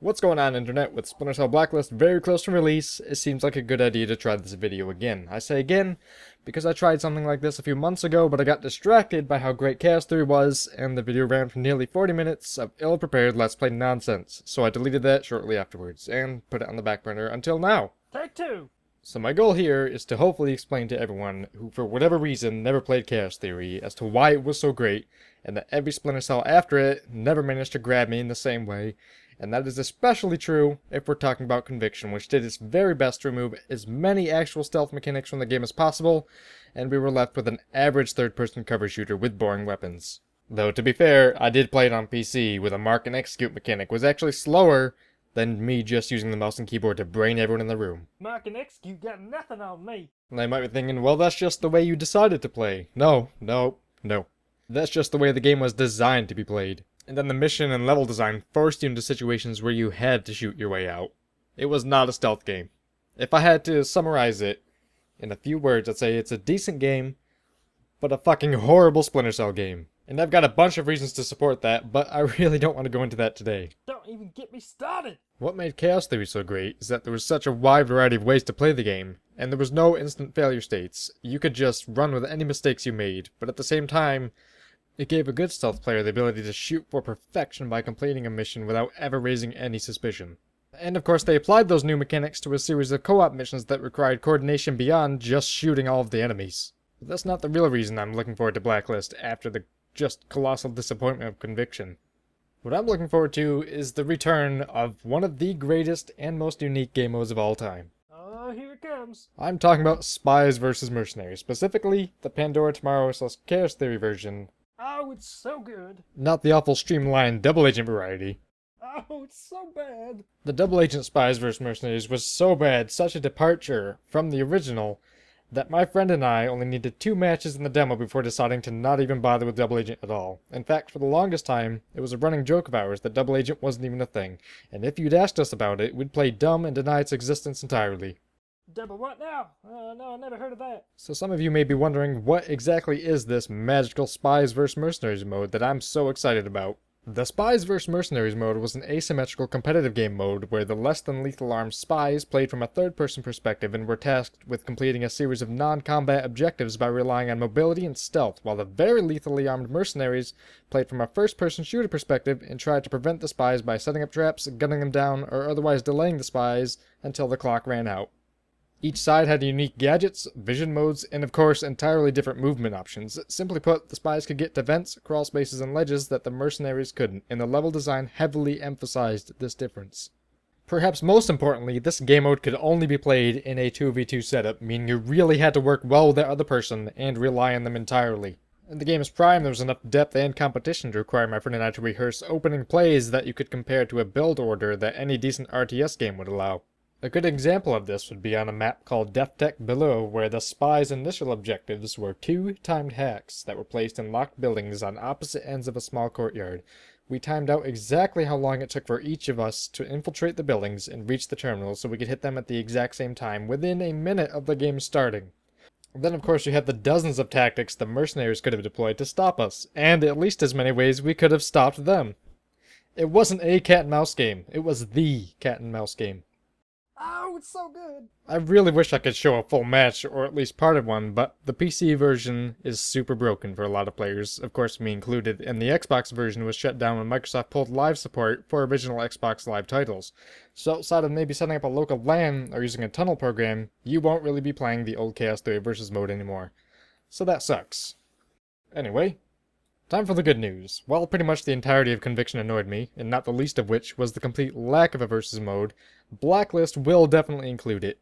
What's going on, internet? With Splinter Cell Blacklist very close to release, it seems like a good idea to try this video again. I say again because I tried something like this a few months ago, but I got distracted by how great Chaos Theory was, and the video ran for nearly 40 minutes of ill-prepared Let's Play nonsense, so I deleted that shortly afterwards, and put it on the back burner until now. Take two! So my goal here is to hopefully explain to everyone who for whatever reason never played Chaos Theory as to why it was so great, and that every Splinter Cell after it never managed to grab me in the same way. And that is especially true if we're talking about Conviction, which did its very best to remove as many actual stealth mechanics from the game as possible, and we were left with an average third-person cover shooter with boring weapons. Though, to be fair, I did play it on PC, with a mark and execute mechanic was actually slower than me just using the mouse and keyboard to brain everyone in the room. Mark and execute got nothing on me. And they might be thinking, well, that's just the way you decided to play. No. That's just the way the game was designed to be played. And then the mission and level design forced you into situations where you had to shoot your way out. It was not a stealth game. If I had to summarize it in a few words, I'd say it's a decent game, but a fucking horrible Splinter Cell game. And I've got a bunch of reasons to support that, but I really don't want to go into that today. Don't even get me started! What made Chaos Theory so great is that there was such a wide variety of ways to play the game, and there was no instant failure states. You could just run with any mistakes you made, but at the same time, it gave a good stealth player the ability to shoot for perfection by completing a mission without ever raising any suspicion. And of course they applied those new mechanics to a series of co-op missions that required coordination beyond just shooting all of the enemies. But that's not the real reason I'm looking forward to Blacklist after the just colossal disappointment of Conviction. What I'm looking forward to is the return of one of the greatest and most unique game modes of all time. Oh, here it comes. I'm talking about Spies vs. Mercenaries, specifically the Pandora Tomorrow/Chaos Theory version. Oh, it's so good. Not the awful streamlined double agent variety. Oh, it's so bad. The double agent Spies vs. Mercenaries was so bad, such a departure from the original, that my friend and I only needed 2 matches in the demo before deciding to not even bother with double agent at all. In fact, for the longest time, it was a running joke of ours that double agent wasn't even a thing, and if you'd asked us about it, we'd play dumb and deny its existence entirely. Double what now? No, I never heard of that. So some of you may be wondering, what exactly is this magical Spies vs. Mercenaries mode that I'm so excited about? The Spies vs. Mercenaries mode was an asymmetrical competitive game mode where the less than lethal armed spies played from a third-person perspective and were tasked with completing a series of non-combat objectives by relying on mobility and stealth, while the very lethally armed mercenaries played from a first-person shooter perspective and tried to prevent the spies by setting up traps, gunning them down, or otherwise delaying the spies until the clock ran out. Each side had unique gadgets, vision modes, and of course entirely different movement options. Simply put, the spies could get to vents, crawl spaces, and ledges that the mercenaries couldn't, and the level design heavily emphasized this difference. Perhaps most importantly, this game mode could only be played in a 2v2 setup, meaning you really had to work well with that other person and rely on them entirely. In the game's prime, there was enough depth and competition to require my friend and I to rehearse opening plays that you could compare to a build order that any decent RTS game would allow. A good example of this would be on a map called Def Tech Below, where the spies' initial objectives were 2 timed hacks that were placed in locked buildings on opposite ends of a small courtyard. We timed out exactly how long it took for each of us to infiltrate the buildings and reach the terminals so we could hit them at the exact same time within a minute of the game starting. Then of course you had the dozens of tactics the mercenaries could have deployed to stop us, and at least as many ways we could have stopped them. It wasn't a cat and mouse game, it was the cat and mouse game. Oh, it's so good. I really wish I could show a full match, or at least part of one, but the PC version is super broken for a lot of players, of course me included, and the Xbox version was shut down when Microsoft pulled live support for original Xbox Live titles. So outside of maybe setting up a local LAN or using a tunnel program, you won't really be playing the old Chaos Theory Versus mode anymore. So that sucks. Anyway, time for the good news. While pretty much the entirety of Conviction annoyed me, and not the least of which was the complete lack of a Versus mode, Blacklist will definitely include it.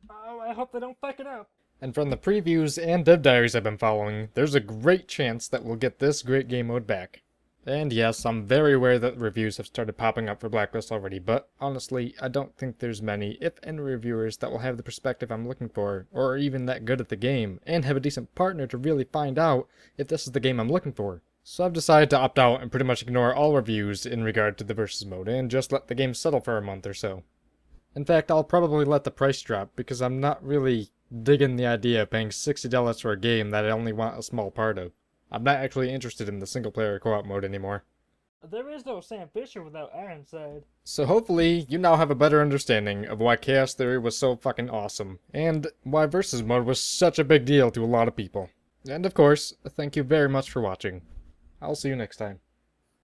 Oh, I hope they don't fuck it up. And from the previews and dev diaries I've been following, there's a great chance that we'll get this great game mode back. And yes, I'm very aware that reviews have started popping up for Blacklist already, but honestly, I don't think there's many, if any, reviewers that will have the perspective I'm looking for, or are even that good at the game, and have a decent partner to really find out if this is the game I'm looking for. So I've decided to opt out and pretty much ignore all reviews in regard to the Versus mode, and just let the game settle for a month or so. In fact, I'll probably let the price drop, because I'm not really digging the idea of paying $60 for a game that I only want a small part of. I'm not actually interested in the single player co-op mode anymore. There is no Sam Fisher without Ironside. So hopefully, you now have a better understanding of why Chaos Theory was so fucking awesome, and why Versus Mode was such a big deal to a lot of people. And of course, thank you very much for watching. I'll see you next time.